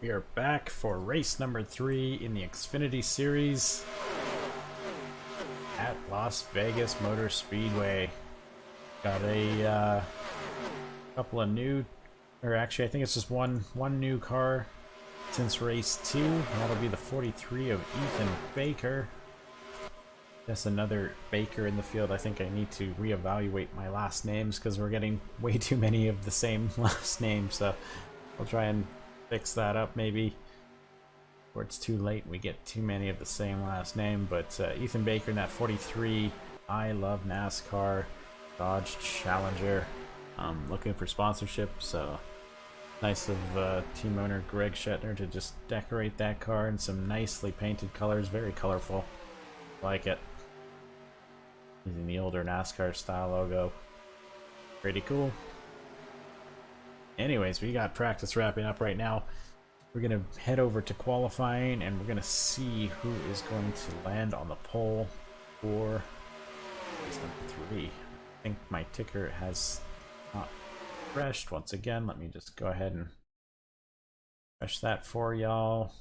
We are back for race number 3 in the Xfinity Series at Las Vegas Motor Speedway. Got a couple of new, or actually I think it's just one new car since race 2. That'll be the 43 of Ethan Baker. That's another Baker in the field. I think I need to reevaluate my last names because we're getting way too many of the same last name, so I'll try and fix that up maybe, or it's too late and we get too many of the same last name. But Ethan Baker in that 43 I Love NASCAR Dodge Challenger, looking for sponsorship, so nice of team owner Greg Shetner to just decorate that car in some nicely painted colors. Very colorful, like it, using the older NASCAR style logo. Pretty cool. Anyways, we got practice wrapping up right now. We're gonna head over to qualifying and we're gonna see who is going to land on the pole for race number 3. I think my ticker has not refreshed once again. Let me just go ahead and refresh that for y'all.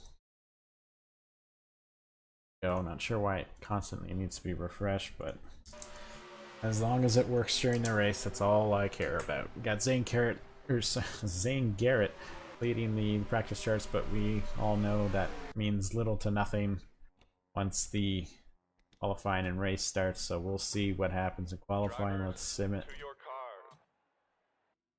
Not sure why it constantly needs to be refreshed, but as long as it works during the race, that's all I care about. We got Zane Garrett leading the practice charts, but we all know that means little to nothing once the qualifying and race starts, so we'll see what happens in qualifying. Let's sim it.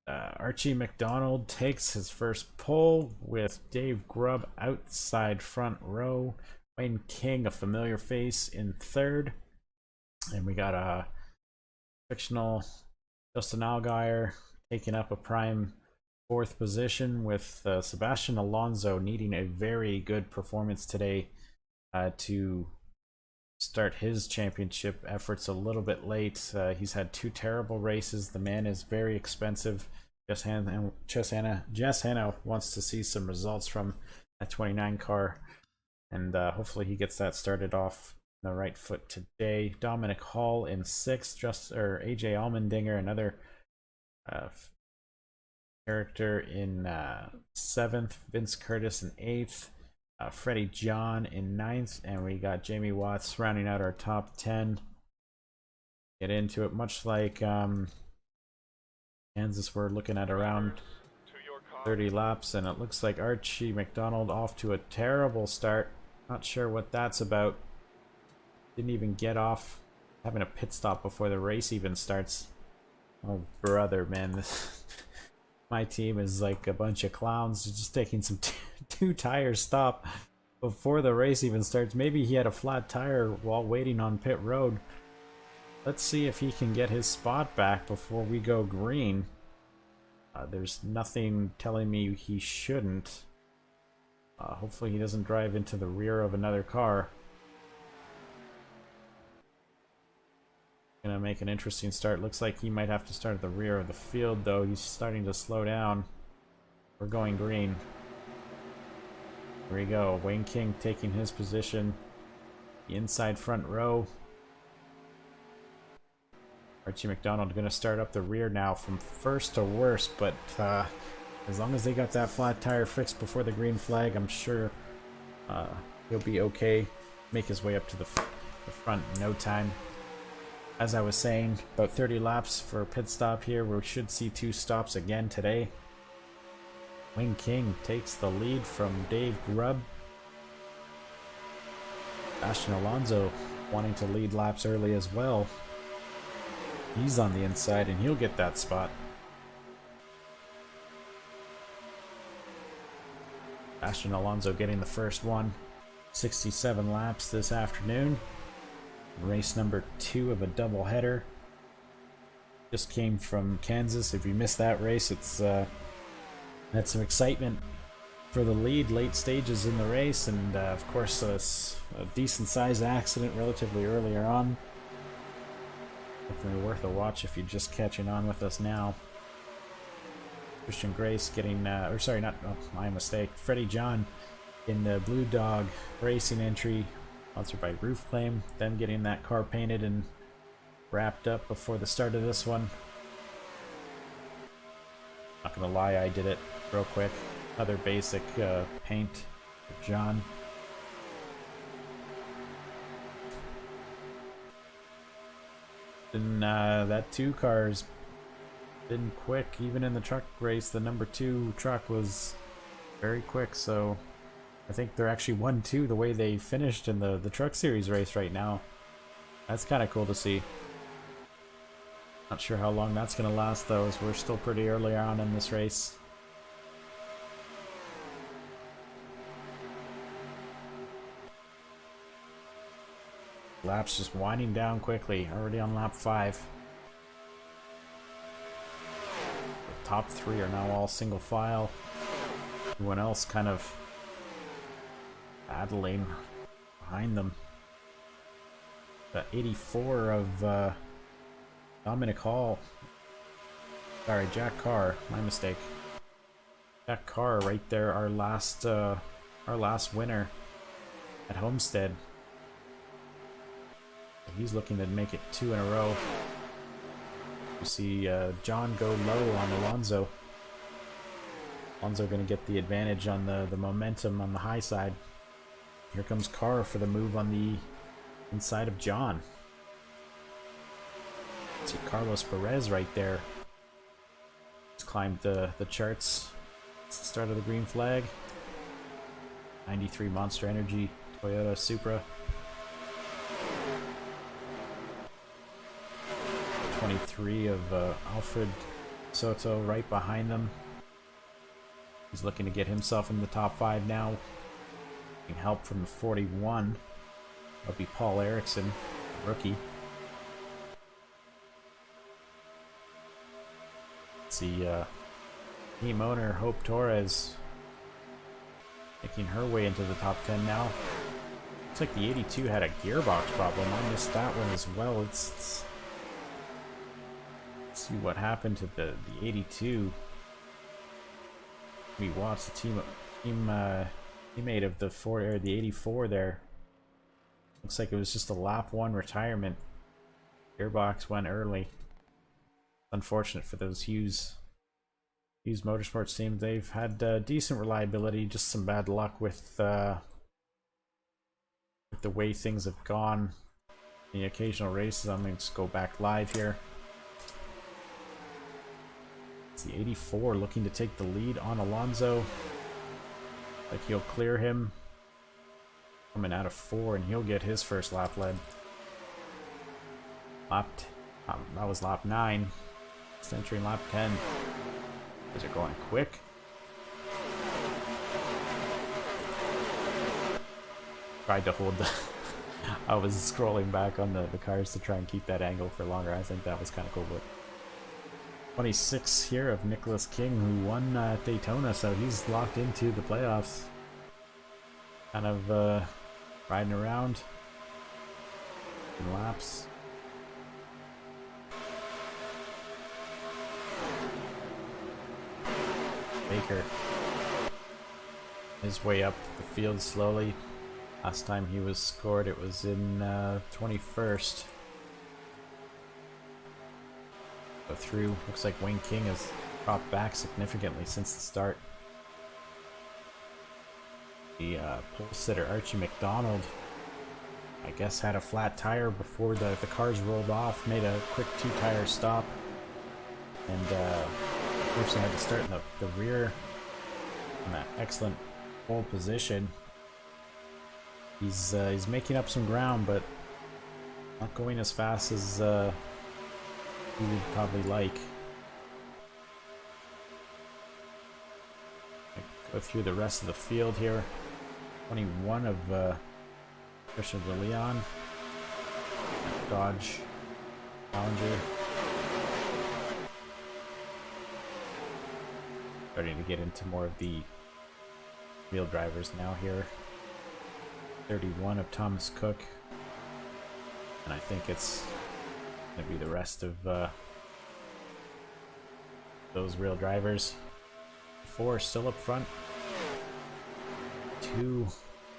Archie McDonald takes his first pole with Dave Grubb outside front row. Wayne King, a familiar face, in third. And we got a fictional Justin Allgaier taking up a prime 4th position, with Sebastian Alonso needing a very good performance today to start his championship efforts a little bit late. He's had 2 terrible races. The man is very expensive. Jess Hanna wants to see some results from that 29 car, and hopefully he gets that started off on the right foot today. Dominic Hall in 6th, AJ Allmendinger, another character, in 7th, Vince Curtis in 8th, Freddie John in 9th, and we got Jamie Watts rounding out our top 10. Get into it, much like Kansas, we're looking at around 30 laps, and it looks like Archie McDonald off to a terrible start. Not sure what that's about. Didn't even get off, having a pit stop before the race even starts. Oh brother, man, my team is like a bunch of clowns, just taking some 2 tire stop before the race even starts. Maybe he had a flat tire while waiting on pit road. Let's see if he can get his spot back before we go green. There's nothing telling me he shouldn't. Hopefully he doesn't drive into the rear of another car. Gonna make an interesting start. Looks like he might have to start at the rear of the field, though. He's starting to slow down. We're going green. Here we go. Wayne King taking his position, the inside front row. Archie McDonald gonna start up the rear now from first to worst, but as long as they got that flat tire fixed before the green flag, I'm sure he'll be okay. Make his way up to the front in no time. As I was saying, about 30 laps for a pit stop here. We should see 2 stops again today. Wayne King takes the lead from Dave Grubb. Sebastian Alonso wanting to lead laps early as well. He's on the inside and he'll get that spot. Sebastian Alonso getting the first one. 67 laps this afternoon. Race number 2 of a doubleheader. Just came from Kansas. If you missed that race, it's had some excitement for the lead late stages in the race, and of course a decent sized accident relatively earlier on. Definitely worth a watch if you're just catching on with us now. Christian Grace getting, my mistake. Freddie John in the Blue Dog Racing entry, sponsored by Roof Claim. Them getting that car painted and wrapped up before the start of this one. Not gonna lie, I did it real quick. other basic paint for John. And that 2 car's been quick. Even in the truck race, the number 2 truck was very quick, so I think they're actually 1-2 the way they finished in the truck series race right now. That's kind of cool to see. Not sure how long that's going to last though, as we're still pretty early on in this race. Laps just winding down quickly, already on lap 5. The top 3 are now all single file. Everyone else kind of battling behind them. The 84 of Dominic Hall. Sorry, Jack Carr. My mistake. Jack Carr right there, our last winner at Homestead. He's looking to make it 2 in a row. You see John go low on Alonso. Alonso going to get the advantage on the momentum on the high side. Here comes Carr for the move on the inside of John. See Carlos Perez right there. He's climbed the charts. It's the start of the green flag. 93 Monster Energy Toyota Supra. 23 of Alfred Soto right behind them. He's looking to get himself in the top 5 now. Getting help from the 41. That'll be Paul Erickson, rookie. Let's see, team owner Hope Torres making her way into the top 10 now. Looks like the 82 had a gearbox problem. I missed that one as well. Let's see what happened to the 82. We watched the teammate of the 84 there. Looks like it was just a lap 1 retirement. Gearbox went early. Unfortunate for those Hughes Motorsports teams. They've had decent reliability, just some bad luck with the way things have gone in the occasional races. I'm going to just go back live here. It's the 84 looking to take the lead on Alonso. Like he'll clear him. Coming out of 4, and he'll get his first lap led. That was lap 9. It's entering lap 10. These are going quick. Tried to hold the... I was scrolling back on the cars to try and keep that angle for longer. I think that was kind of cool. But 26 here of Nicholas King, who won Daytona, so he's locked into the playoffs. Kind of riding around in laps. Baker his way up the field slowly. Last time he was scored, it was in 21st. Go through. Looks like Wayne King has dropped back significantly since the start. The pole sitter Archie McDonald, I guess, had a flat tire before the cars rolled off. Made a quick 2-tire stop, and unfortunately had to start in the rear in that excellent pole position. He's making up some ground, but not going as fast as he would probably like. Go through the rest of the field here. 21 of Christian De Leon, Dodge Challenger. Starting to get into more of the wheel drivers now here. 31 of Thomas Cook, and I think it's gonna be the rest of those real drivers. 4 still up front. 2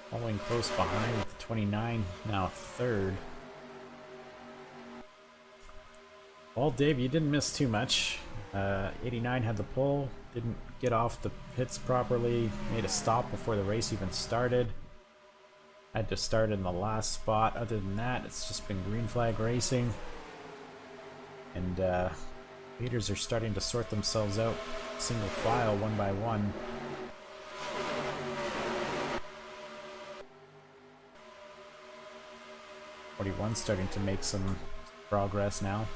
following close behind with 29 now 3rd. Well, Dave, you didn't miss too much. 89 had the pole, didn't get off the pits properly, made a stop before the race even started. Had to start in the last spot. Other than that, it's just been green flag racing. And leaders are starting to sort themselves out single file, one by one. '41's starting to make some progress now.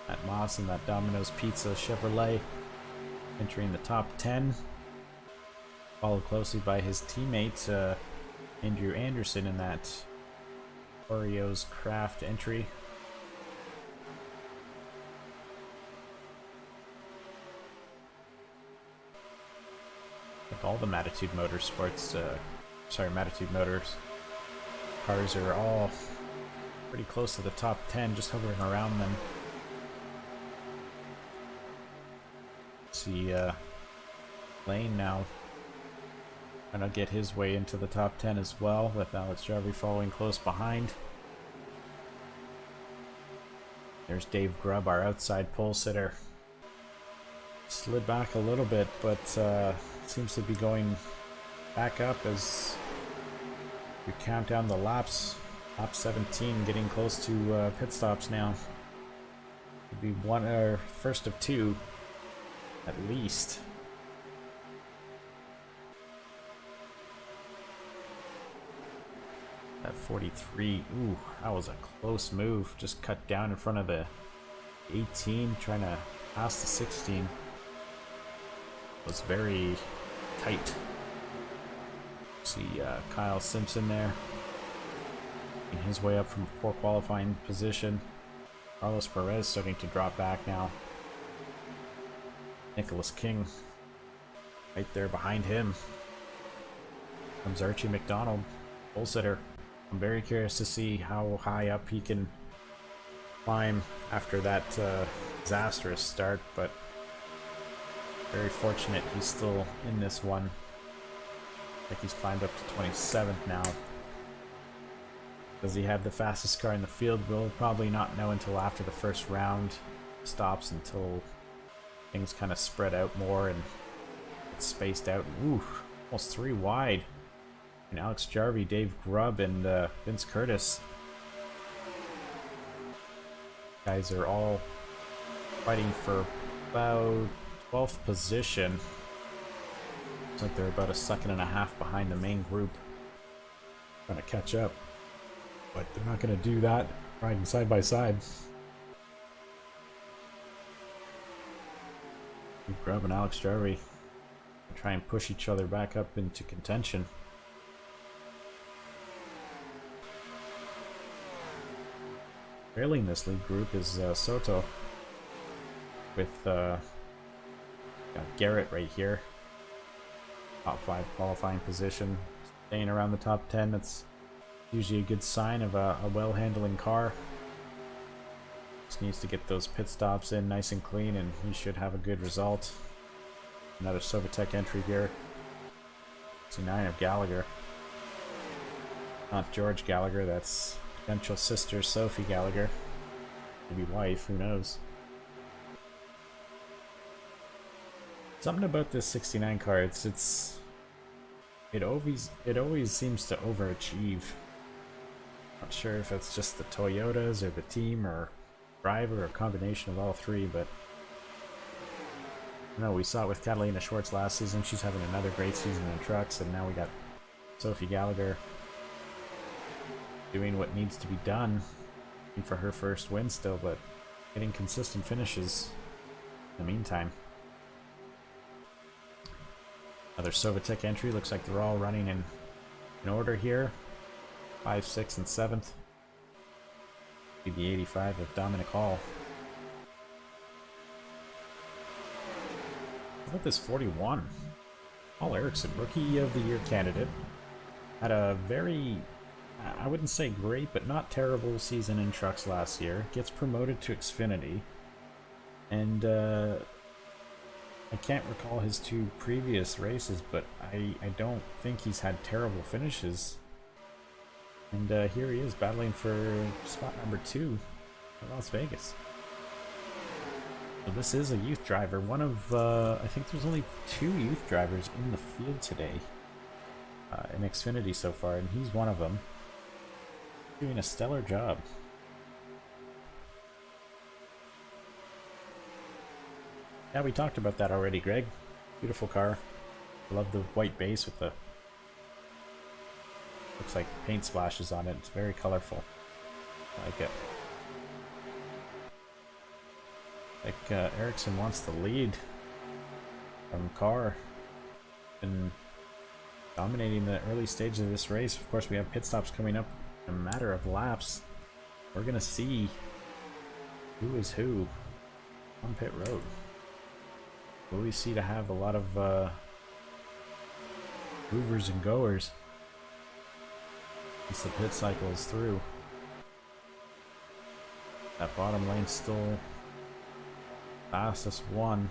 That Moss and that Domino's Pizza Chevrolet entering the top 10. Followed closely by his teammate, Andrew Anderson in that Oreo's Craft entry. I think all the Matitude Motorsports, Matitude Motors cars are all pretty close to the top 10, just hovering around them. See, Lane now trying to get his way into the top 10 as well, with Alex Jarvie following close behind. There's Dave Grubb, our outside pole sitter. Slid back a little bit, but seems to be going back up as we count down the laps. Lap 17 getting close to pit stops now. Could be one or first of two at least. At 43, ooh, that was a close move. Just cut down in front of the 18, trying to pass the 16. It was very tight. See Kyle Simpson there, making his way up from a poor qualifying position. Carlos Perez starting to drop back now. Nicholas King right there behind him. Comes Archie McDonald, pole sitter. I'm very curious to see how high up he can climb after that disastrous start, but very fortunate he's still in this one. I think he's climbed up to 27th now. Does he have the fastest car in the field? We'll probably not know until after the first round stops, until things kind of spread out more and it's spaced out. Ooh, almost 3 wide. And Alex Jarvie, Dave Grubb, and Vince Curtis. Guys are all fighting for about 12th position. Looks like they're about a second and a half behind the main group. Trying to catch up. But they're not going to do that riding side by side. Dave Grubb and Alex Jarvie try and push each other back up into contention. Trailing this lead group is Soto, with got Garrett right here, top 5 qualifying position, staying around the top 10. That's usually a good sign of a well-handling car. Just needs to get those pit stops in nice and clean, and he should have a good result. Another Sovatech entry here. 69 of Gallagher, not George Gallagher. That's potential sister Sophie Gallagher, maybe wife, who knows. Something about this 69 car, it always seems to overachieve. Not sure if it's just the Toyotas or the team or driver or a combination of all three, but I don't know, we saw it with Catalina Schwartz last season. She's having another great season in trucks, and now we got Sophie Gallagher doing what needs to be done for her first win still, but getting consistent finishes in the meantime. Another Sovatech entry. Looks like they're all running in order here. 5, 6, and 7th. Be the 85 of Dominic Hall. How about this 41? Paul Erickson, Rookie of the Year candidate. Had a very, I wouldn't say great, but not terrible season in trucks last year. Gets promoted to Xfinity. And I can't recall his 2 previous races, but I don't think he's had terrible finishes. And here he is battling for spot number 2 Las Vegas. So this is a youth driver. One of, I think there's only 2 youth drivers in the field today in Xfinity so far, and he's one of them. Doing a stellar job. Yeah, we talked about that already, Greg. Beautiful car. I love the white base with the... looks like paint splashes on it. It's very colorful. I like it. Like Ericsson wants the lead from Carr. Been dominating the early stages of this race. Of course, we have pit stops coming up in a matter of laps. We're gonna see who is who on pit road. Will we see to have a lot of movers and goers once the pit cycle is through? That bottom lane still fastest one.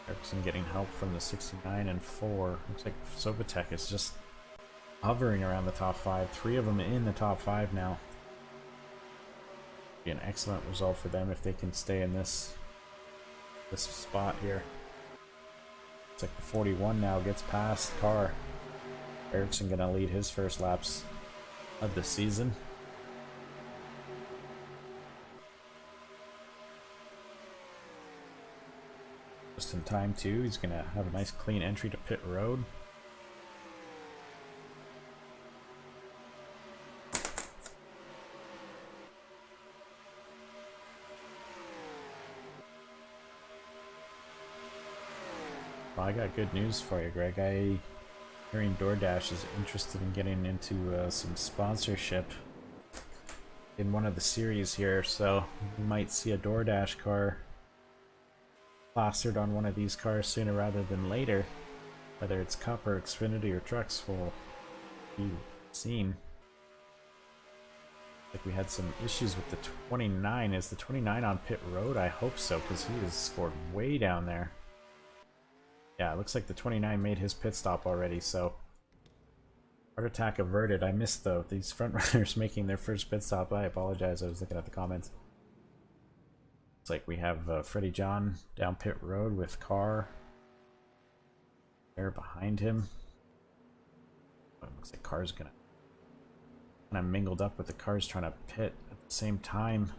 Ericsson getting help from the 69 and 4. Looks like Sovatek is just hovering around the top 5. 3 of them in the top 5 now. Be an excellent result for them if they can stay in this spot here. It's like the 41 now gets past Carr. Ericsson gonna lead his first laps of the season. Just in time too. He's gonna have a nice clean entry to pit road. Well, I got good news for you, Greg. Hearing DoorDash is interested in getting into some sponsorship in one of the series here, so you might see a DoorDash car plastered on one of these cars sooner rather than later. Whether it's Cup or Xfinity or Trucks will be seen. Like we had some issues with the 29. Is the 29 on pit road? I hope so, because he has scored way down there. Yeah, it looks like the 29 made his pit stop already, so heart attack averted. I missed though these front runners making their first pit stop. I apologize, I was looking at the comments. It's like we have Freddie John down pit road with Carr there behind him. Oh, it looks like Carr's gonna kind of mingled up with the cars trying to pit at the same time.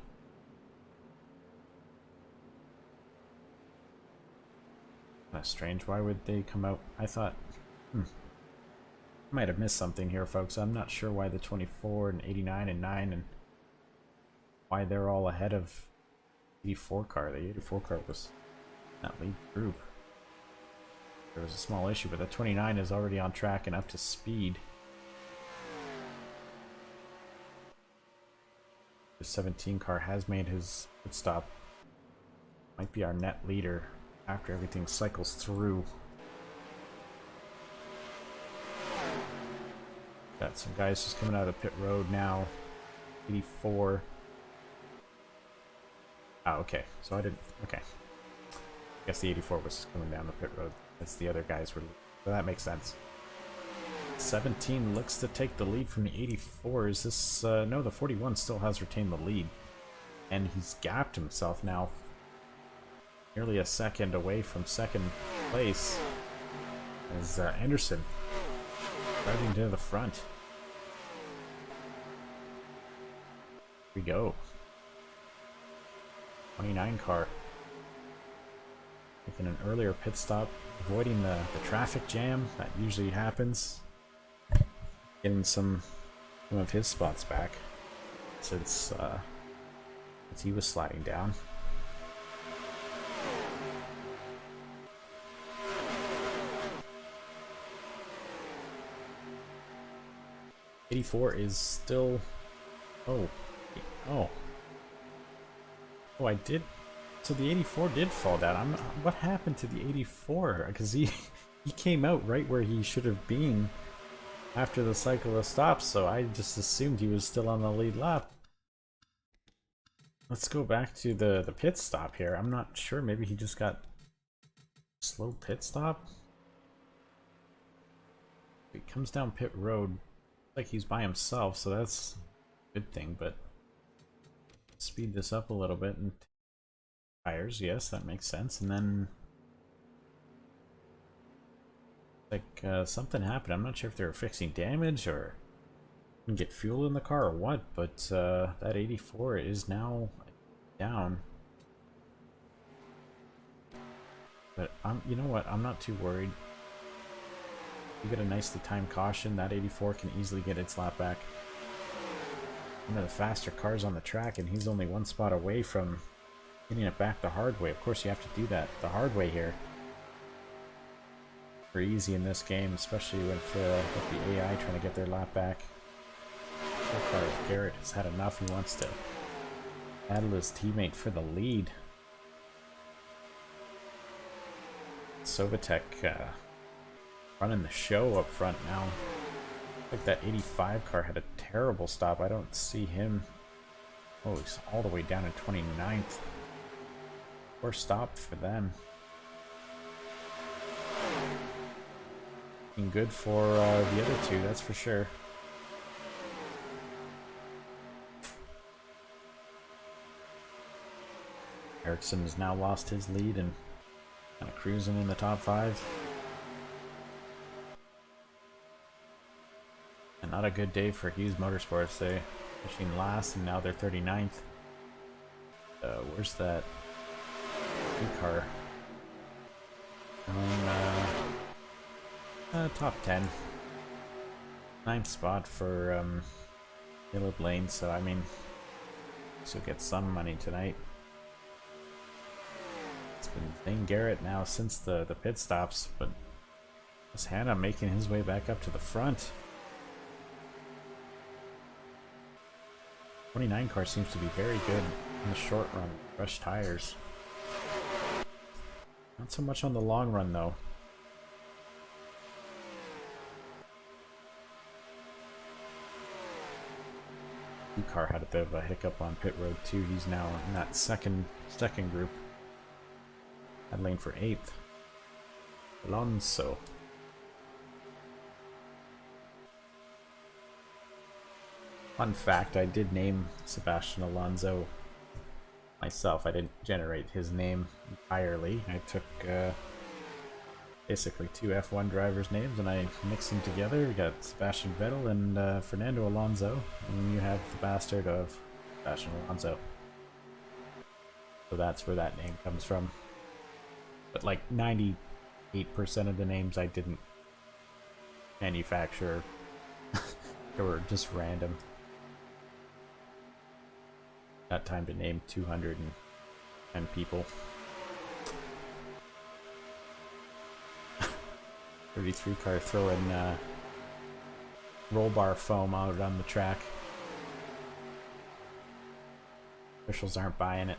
That's strange. Why would they come out? I thought, I might have missed something here, folks. I'm not sure why the 24 and 89 and 9 and why they're all ahead of 84 car. The 84 car was not lead group. There was a small issue, but the 29 is already on track and up to speed. The 17 car has made his pit stop. Might be our net leader after everything cycles through. Got some guys just coming out of the pit road now. 84. Oh, okay. So I didn't. Okay. I guess the 84 was coming down the pit road. That's the other guys were. So that makes sense. 17 looks to take the lead from the 84. Is this. No, the 41 still has retained the lead. And he's gapped himself now. Nearly a second away from second place. As Anderson driving to the front. Here we go. 29 car. Making an earlier pit stop, avoiding the traffic jam that usually happens. Getting some of his spots back since he was sliding down. '84 is still. Oh, I did. So the 84 did fall down. What happened to the 84? Because he came out right where he should have been after the cycle of stops. So I just assumed he was still on the lead lap. Let's go back to the pit stop here. I'm not sure. Maybe he just got slow pit stop. He comes down pit road like he's by himself, so that's a good thing. But speed this up a little bit and tires. Yes, that makes sense. And then like something happened. I'm not sure if they were fixing damage or didn't get fuel in the car or what, but that 84 is now down. But you know what? I'm not too worried. You get a nicely timed caution, that 84 can easily get its lap back. One of the faster cars on the track, and he's only one spot away from getting it back the hard way. Of course, you have to do that the hard way here. Pretty easy in this game, especially with the AI trying to get their lap back. So far, Garrett has had enough. He wants to battle his teammate for the lead. Sovatek running the show up front now. Like that 85 car had a terrible stop. I don't see him. Oh, he's all the way down in 29th. Poor stop for them. Looking good for the other two, that's for sure. Ericsson has now lost his lead and kind of cruising in the top 5. And not a good day for Hughes Motorsports. They finishing last and now they're 39th. Where's that car? Top 10. 9th spot for Caleb Lane, so I mean, she'll get some money tonight. It's been Zane Garrett now since the pit stops, but is Hannah making his way back up to the front? 29 car seems to be very good in the short run, fresh tires. Not so much on the long run though. Car had a bit of a hiccup on pit road too. He's now in that second group. Had lane for 8th. Alonso. Fun fact, I did name Sebastian Alonso myself. I didn't generate his name entirely. I took basically 2 F1 drivers' names and I mixed them together. We got Sebastian Vettel and Fernando Alonso, and you have the bastard of Sebastian Alonso. So that's where that name comes from. But like 98% of the names I didn't manufacture. They were just random. Got time to name 210 people. 33 car throwing roll bar foam out on the track. Officials aren't buying it.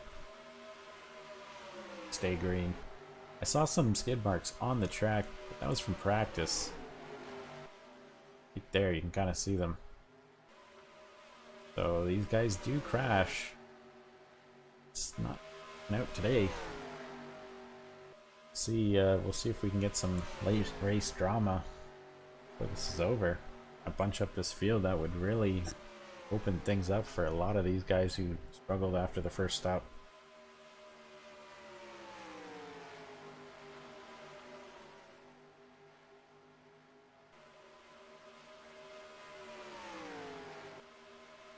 Stay green. I saw some skid marks on the track, but that was from practice. Right there, you can kind of see them. So these guys do crash. It's not out today. We'll see if we can get some late race drama before this is over. A bunch up this field, that would really open things up for a lot of these guys who struggled after the first stop.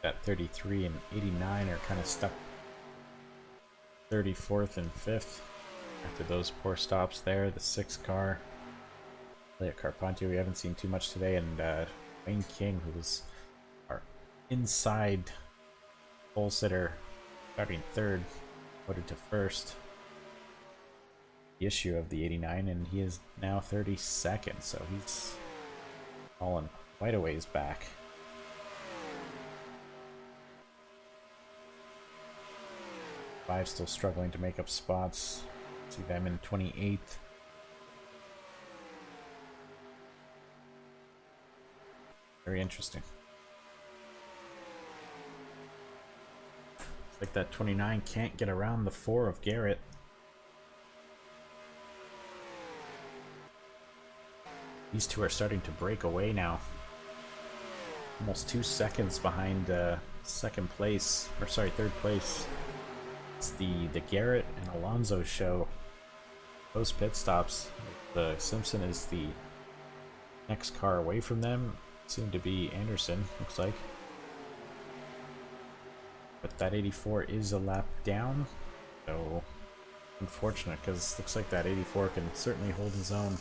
At 33 and 89 are kind of stuck 34th and 5th. After those poor stops there, the 6th car, Leia Carpentier, we haven't seen too much today, and Wayne King, who was our inside pole sitter, starting 3rd, voted to 1st. The issue of the 89, and he is now 32nd, so he's fallen quite a ways back. Five still struggling to make up spots. See them in 28th. Very interesting. It's like that 29 can't get around the 4 of Garrett. These two are starting to break away now. Almost 2 seconds behind second place, or sorry, third place. It's the Garrett and Alonso show. Post pit stops. The Simpson is the next car away from them. Soon to be Anderson, looks like. But that 84 is a lap down, so unfortunate, because looks like that 84 can certainly hold his own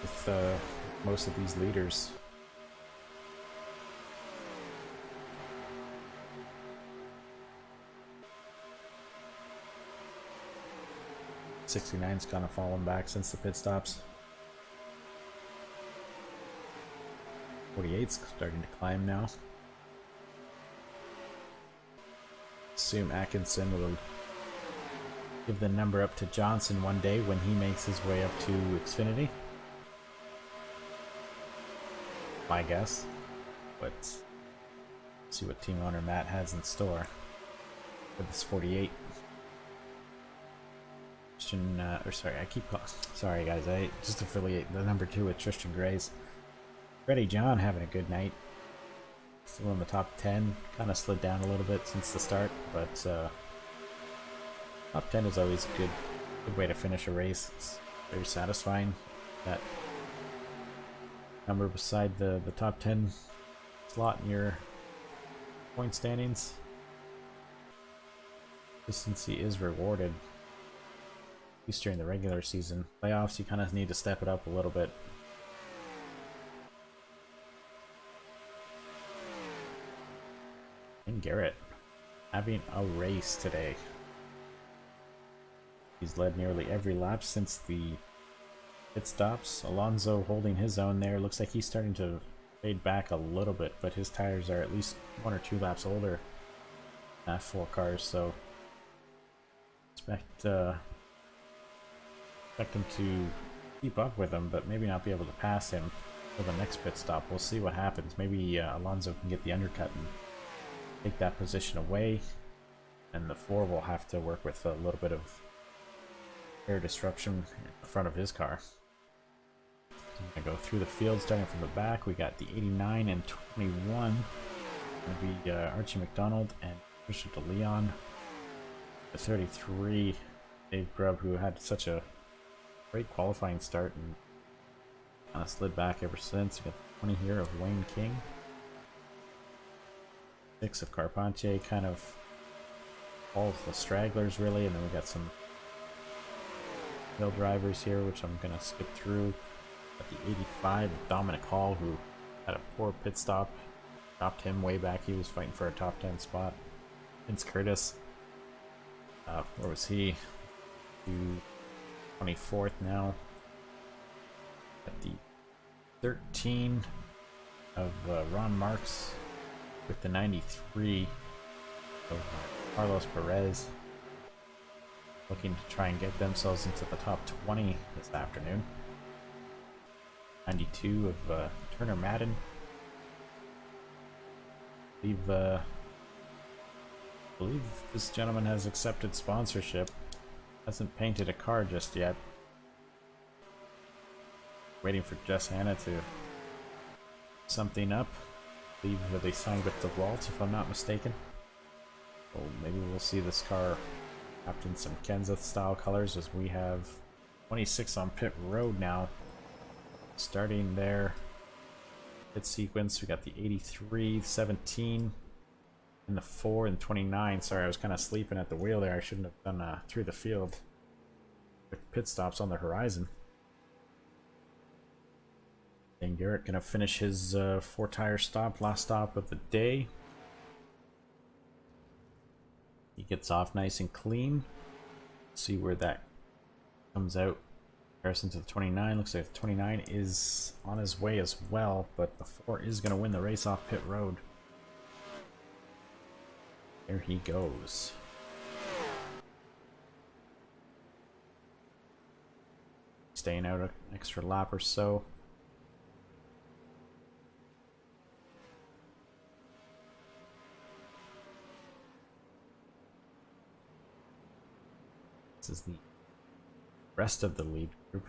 with most of these leaders. '69's kind of fallen back since the pit stops. 48's starting to climb now. Assume Atkinson will give the number up to Johnson one day when he makes his way up to Xfinity. My guess. But see what team owner Matt has in store for this 48. Christian, or sorry, I keep calling. Sorry guys, I just affiliate the number 2 with Tristan Grace. Freddie John having a good night. Still in the top 10. Kind of slid down a little bit since the start, but top 10 is always a good way to finish a race. It's very satisfying. That number beside the top 10 slot in your point standings. Consistency is rewarded, at least during the regular season. Playoffs, you kind of need to step it up a little bit. And Garrett having a race today. He's led nearly every lap since the pit stops. Alonso holding his own there. Looks like he's starting to fade back a little bit, but his tires are at least 1 or 2 laps older than F4 cars, so expect him to keep up with him, but maybe not be able to pass him for the next pit stop. We'll see what happens. Maybe Alonso can get the undercut and take that position away, and the 4 will have to work with a little bit of air disruption in the front of his car. I'm gonna go through the field starting from the back. We got the 89 and 21. Gonna be Archie McDonald and Christian DeLeon. The 33, Dave Grubb, who had such a great qualifying start and kind of slid back ever since. We got the 20 here of Wayne King. 6 of Carpentier, kind of all of the stragglers really, and then we got some hill drivers here, which I'm gonna skip through. Got the 85 of Dominic Hall, who had a poor pit stop, dropped him way back. He was fighting for a top 10 spot. Vince Curtis, where was he? 24th now. Got the 13 of Ron Marks with the 93 of Carlos Perez, looking to try and get themselves into the top 20 this afternoon. 92 of Turner Madden. I believe this gentleman has accepted sponsorship. Hasn't painted a car just yet. Waiting for Jess Hanna to something up. I believe they signed with DeWalt, if I'm not mistaken. So maybe we'll see this car wrapped in some Kenseth style colors, as we have 26 on pit road now. Starting their pit sequence, we got the 83, 17, and the 4 and 29. Sorry, I was kind of sleeping at the wheel there. I shouldn't have done through the field with pit stops on the horizon. And Garrett gonna finish his 4-tire stop, last stop of the day. He gets off nice and clean. See where that comes out. Comparison to the 29, looks like the 29 is on his way as well, but the 4 is going to win the race off pit road. There he goes. Staying out an extra lap or so. This is the rest of the lead group.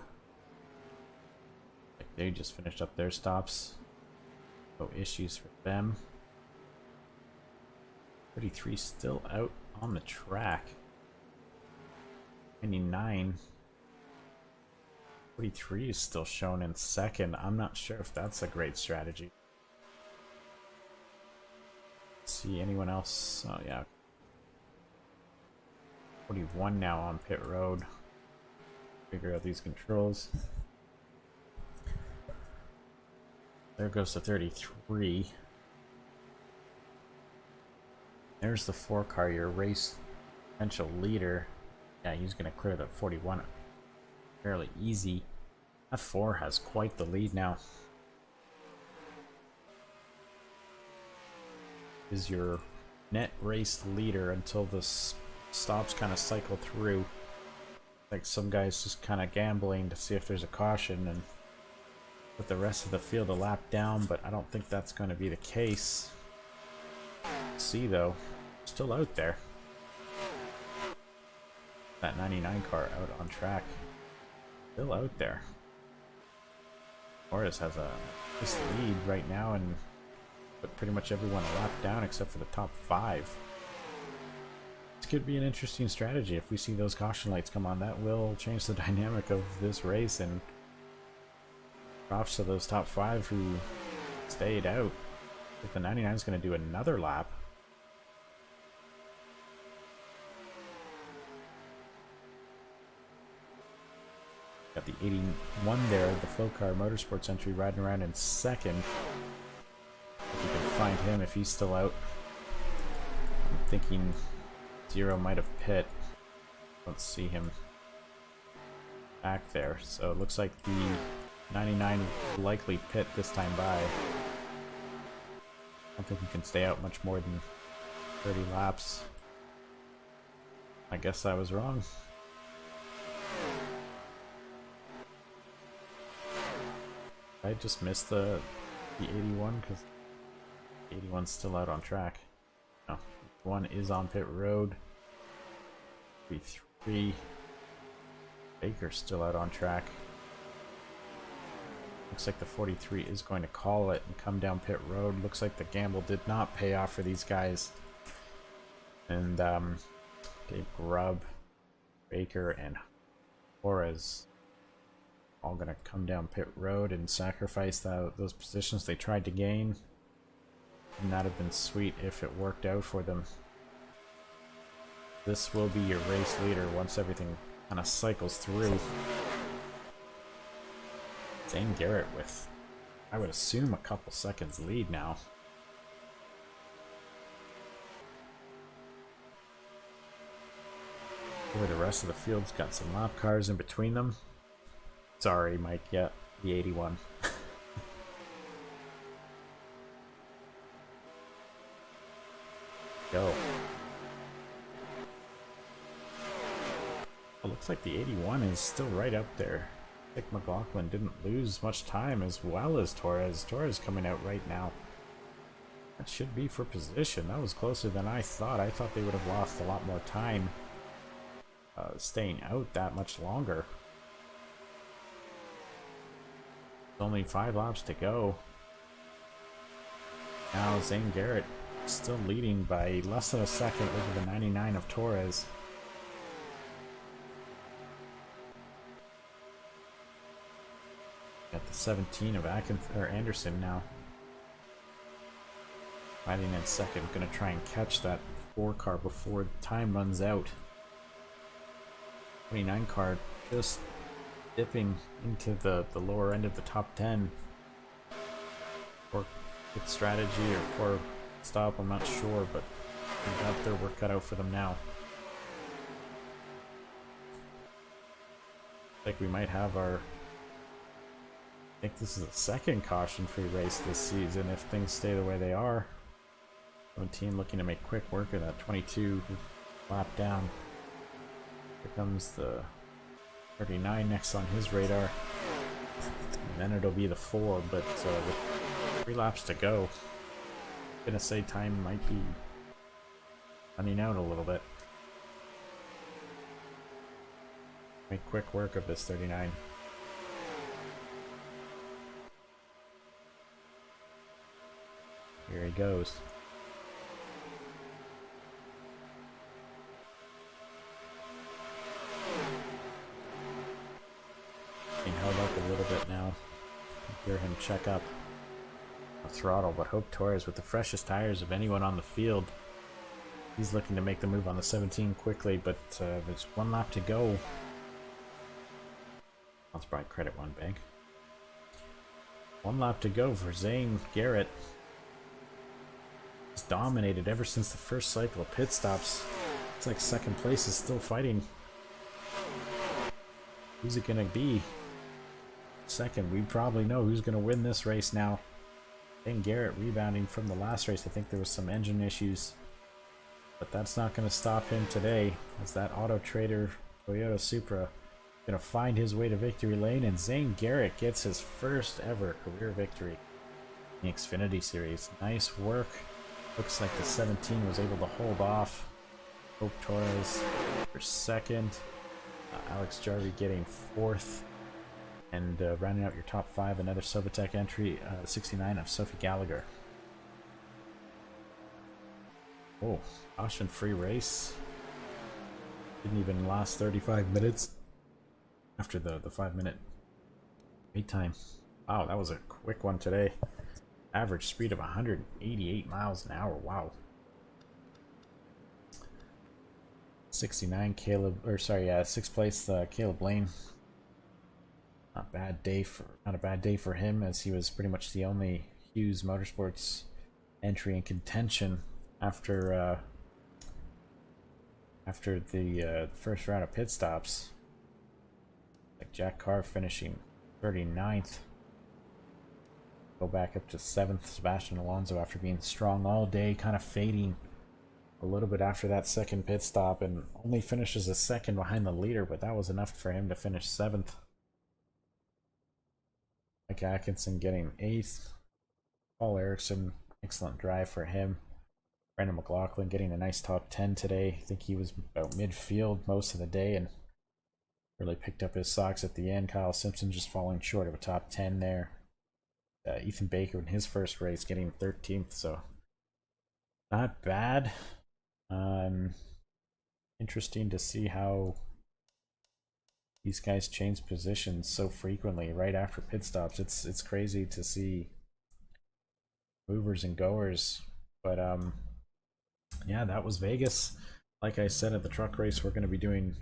Like they just finished up their stops. No issues for them. 33 still out on the track. 99. 43 is still shown in second. I'm not sure if that's a great strategy. Let's see anyone else. Oh yeah. 41 now on pit road. Figure out these controls. There goes the 33. There's the 4 car, your race potential leader. Yeah, he's going to clear the 41 fairly easy. That 4 has quite the lead now. Is your net race leader until the stops kind of cycle through. Like some guys just kind of gambling to see if there's a caution and put the rest of the field a lap down, but I don't think that's going to be the case. See though, still out there. That 99 car out on track. Still out there. Torres has a nice lead right now and put pretty much everyone a lap down except for the top 5. This could be an interesting strategy. If we see those caution lights come on, that will change the dynamic of this race, and props to those top 5 who stayed out. If the 99 is going to do another lap. Got the 81 there, the Flow Car Motorsports entry, riding around in second. If you can find him, if he's still out. I'm thinking Zero might have pit. Don't see him back there. So it looks like the 99 will likely pit this time by. I don't think he can stay out much more than 30 laps. I guess I was wrong. I just missed the 81 because the 81's still out on track. No, 1 is on pit road. 3 Baker's still out on track. Looks like the 43 is going to call it and come down pit road. Looks like the gamble did not pay off for these guys. And Dave Grubb, Baker, and Torres all gonna come down pit road and sacrifice those positions they tried to gain. Would not have been sweet if it worked out for them. This will be your race leader once everything kind of cycles through. Zane Garrett with, I would assume, a couple seconds lead now. Over the rest of the field's got some lap cars in between them. Sorry, Mike. Yeah, the 81. Go. It looks like the 81 is still right up there. I think McLaughlin didn't lose much time, as well as Torres. Torres coming out right now. That should be for position. That was closer than I thought. I thought they would have lost a lot more time staying out that much longer. Only 5 laps to go. Now Zane Garrett still leading by less than a second over the 99 of Torres. Got the 17 of Anderson now. Riding in second, gonna try and catch that 4 car before time runs out. 29 car just dipping into the lower end of the top 10. Poor pit strategy or poor stop, I'm not sure, but they got their work cut out for them now. Like we might have our, I think this is the second caution-free race this season if things stay the way they are. 17 looking to make quick work of that 22 lap down. Here comes the 39 next on his radar. And then it'll be the 4, but with 3 laps to go, I'm gonna say time might be running out a little bit. Make quick work of this 39. Here he goes. Being held up a little bit now. Hear him check up the throttle, but Hope Torres with the freshest tires of anyone on the field. He's looking to make the move on the 17 quickly, but there's one lap to go. Let's probably credit one bank. One lap to go for Zane Garrett. He's dominated ever since the first cycle of pit stops. It's like second place is still fighting. Who's it gonna be? Second, we probably know who's gonna win this race now. Zane Garrett rebounding from the last race. I think there was some engine issues, but that's not gonna stop him today, as that Auto Trader Toyota Supra gonna find his way to victory lane, and Zane Garrett gets his first ever career victory in the Xfinity Series. Nice work. Looks like the 17 was able to hold off Hope Torres for second. Alex Jarvie getting fourth. And rounding out your top five, another Sobatech entry, 69 of Sophie Gallagher. Oh, caution-free race. Didn't even last 35 minutes after the 5-minute wait time. Wow, that was a quick one today. Average speed of 188 miles an hour. Wow. 69 Caleb, or sorry, sixth place Caleb Lane. Not a bad day for him, as he was pretty much the only Hughes Motorsports entry in contention after the first round of pit stops. Like Jack Carr finishing 39th. Go back up to 7th, Sebastian Alonso, after being strong all day, kind of fading a little bit after that second pit stop, and only finishes a second behind the leader, but that was enough for him to finish 7th. Mike Atkinson getting 8th. Paul Erickson, excellent drive for him. Brandon McLaughlin getting a nice top 10 today. I think he was about midfield most of the day and really picked up his socks at the end. Kyle Simpson just falling short of a top 10 there. Ethan Baker in his first race getting 13th, so not bad. Interesting to see how these guys change positions so frequently right after pit stops. It's crazy to see movers and goers. But yeah, that was Vegas. Like I said, at the truck race, we're going to be doing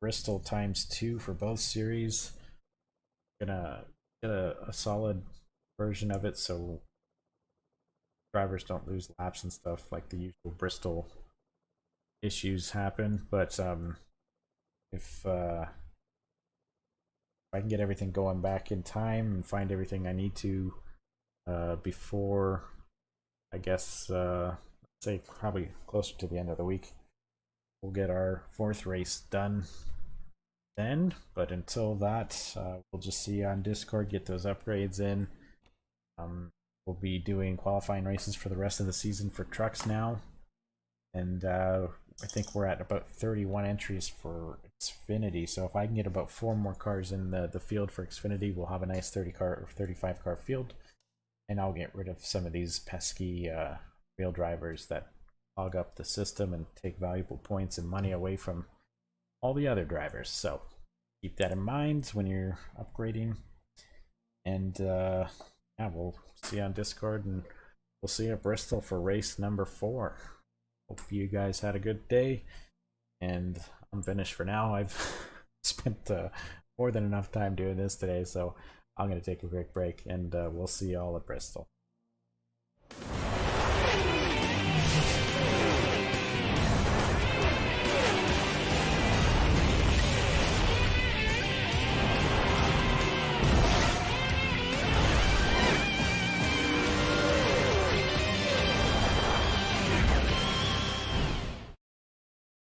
Bristol ×2 for both series. Gonna get a solid version of it so drivers don't lose laps and stuff like the usual Bristol issues happen. But if I can get everything going back in time and find everything I need to before, I guess, say probably closer to the end of the week, we'll get our 4th race done then. But until that, we'll just see you on Discord, get those upgrades in. We'll be doing qualifying races for the rest of the season for trucks now, and I think we're at about 31 entries for Xfinity, so if I can get about 4 more cars in the field for Xfinity, we'll have a nice 30 car or 35 car field, and I'll get rid of some of these pesky real drivers that clog up the system and take valuable points and money away from all the other drivers. So keep that in mind when you're upgrading, and yeah, we'll see you on Discord, and we'll see you at Bristol for race number 4. Hope you guys had a good day, and I'm finished for now. I've spent more than enough time doing this today, so I'm going to take a quick break, and we'll see you all at Bristol.